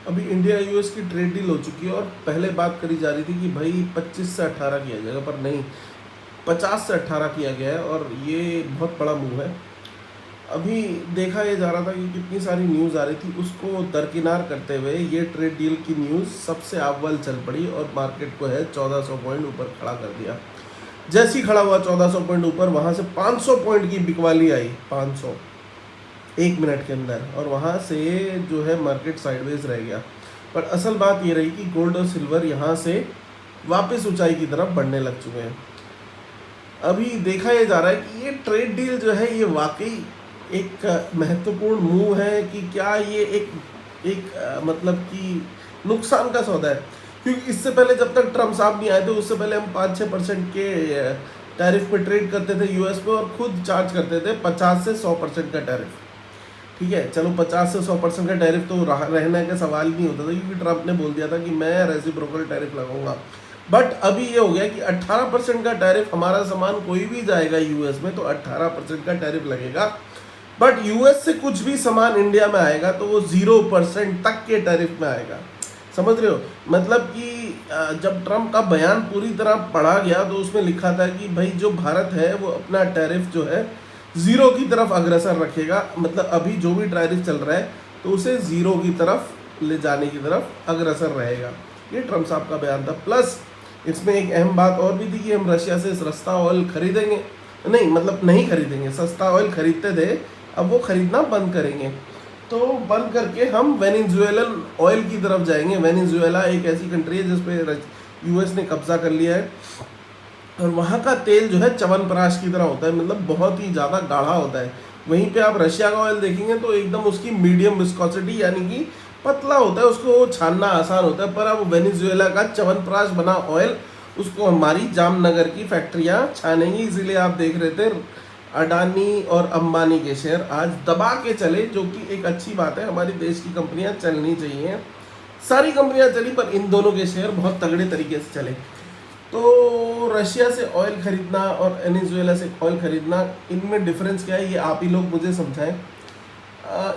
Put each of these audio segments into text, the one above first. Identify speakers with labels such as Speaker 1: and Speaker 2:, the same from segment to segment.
Speaker 1: अभी India US की trade deal हो चुकी है और पहले बात करी जा रही थी कि भाई 25 से 18 किया जाएगा, पर नहीं, 50 से 18 किया गया है और ये बहुत बड़ा मूव है। अभी देखा ये जा रहा था कि कितनी सारी न्यूज़ आ रही थी, उसको दरकिनार करते हुए ये ट्रेड डील की न्यूज़ सबसे अव्वल चल पड़ी और मार्केट को है 1400 पॉइंट ऊपर खड़ा कर दिया। जैसे ही खड़ा हुआ 1400 पॉइंट ऊपर, वहाँ से 500 पॉइंट की बिकवाली आई, 500 एक मिनट के अंदर, और वहाँ से जो है मार्केट साइडवेज रह गया। पर असल बात ये रही कि गोल्ड और सिल्वर यहाँ से वापस ऊंचाई की तरफ बढ़ने लग चुके हैं। अभी देखा ये जा रहा है कि ये ट्रेड डील जो है ये वाकई एक महत्वपूर्ण मूव है कि क्या ये मतलब कि नुकसान का सौदा है। क्योंकि इससे पहले जब तक ट्रम्प साहब नहीं आए थे, उससे पहले हम 5-6% के टैरिफ पे ट्रेड करते थे यूएस पे, और खुद चार्ज करते थे 50 से 100% का टैरिफ। ठीक है, चलो 50 से 100% का टैरिफ तो रहने का सवाल ही नहीं होता था, क्योंकि ट्रम्प ने बोल दिया था कि मैं रेसिप्रोकल टैरिफ लगाऊंगा। बट अभी ये हो गया कि 18% का टैरिफ, हमारा सामान कोई भी जाएगा यूएस में तो 18% का टैरिफ लगेगा। बट यूएस से कुछ भी सामान इंडिया में आएगा तो वो 0% तक के टैरिफ में आएगा। समझ रहे हो? मतलब कि जब ट्रम्प का बयान पूरी तरह पढ़ा गया तो उसमें लिखा था कि भाई जो भारत है वो अपना टैरिफ जो है ज़ीरो की तरफ अग्रसर रखेगा। मतलब अभी जो भी टैरिफ चल रहा है तो उसे ज़ीरो की तरफ ले जाने की तरफ अग्रसर रहेगा। ये ट्रम्प साहब का बयान था। प्लस इसमें एक अहम बात और भी थी कि हम रशिया से सस्ता ऑयल खरीदेंगे, नहीं मतलब नहीं खरीदेंगे, सस्ता ऑयल खरीदते थे, अब वो खरीदना बंद करेंगे। तो बंद करके हम वेनेजुएलन ऑयल की तरफ जाएंगे। वेनेजुएला एक ऐसी कंट्री है जिस पे यूएस ने कब्जा कर लिया है, और वहाँ का तेल जो है च्यवनप्राश की तरह होता है, मतलब बहुत ही ज़्यादा गाढ़ा होता है। वहीं पे आप रशिया का ऑयल देखेंगे तो एकदम उसकी मीडियम विस्कोसिटी, यानी कि पतला होता है, उसको छानना आसान होता है। पर अब वेनेजुएला का च्यवनप्राश बना ऑयल, उसको हमारी जामनगर की फैक्ट्रियाँ छानेंगी। इसीलिए आप देख रहे थे अडानी और अंबानी के शेयर आज दबा के चले, जो कि एक अच्छी बात है। हमारी देश की कंपनियां चलनी चाहिए, सारी कंपनियां चली, पर इन दोनों के शेयर बहुत तगड़े तरीके से चले। तो रशिया से ऑयल खरीदना और वेनेजुएला से ऑयल खरीदना, इनमें डिफरेंस क्या है ये आप ही लोग मुझे समझाएं।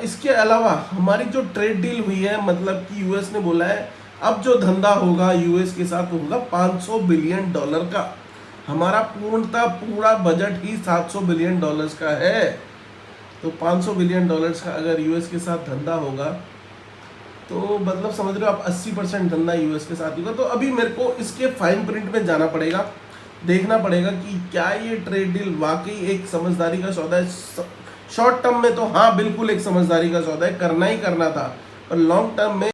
Speaker 1: इसके अलावा हमारी जो ट्रेड डील हुई है, मतलब कि यूएस ने बोला है अब जो धंधा होगा यूएस के साथ होगा 500 बिलियन डॉलर का। हमारा पूर्णतः पूरा बजट ही 700 बिलियन डॉलर्स का है। तो 500 बिलियन डॉलर्स का अगर यूएस के साथ धंधा होगा तो मतलब समझ रहे हो आप 80% धंधा यूएस के साथ होगा। तो अभी मेरे को इसके फाइन प्रिंट में जाना पड़ेगा, देखना पड़ेगा कि क्या ये ट्रेड डील वाकई एक समझदारी का सौदा है। शॉर्ट टर्म में तो हाँ बिल्कुल एक समझदारी का सौदा है, करना ही करना था, पर लॉन्ग टर्म में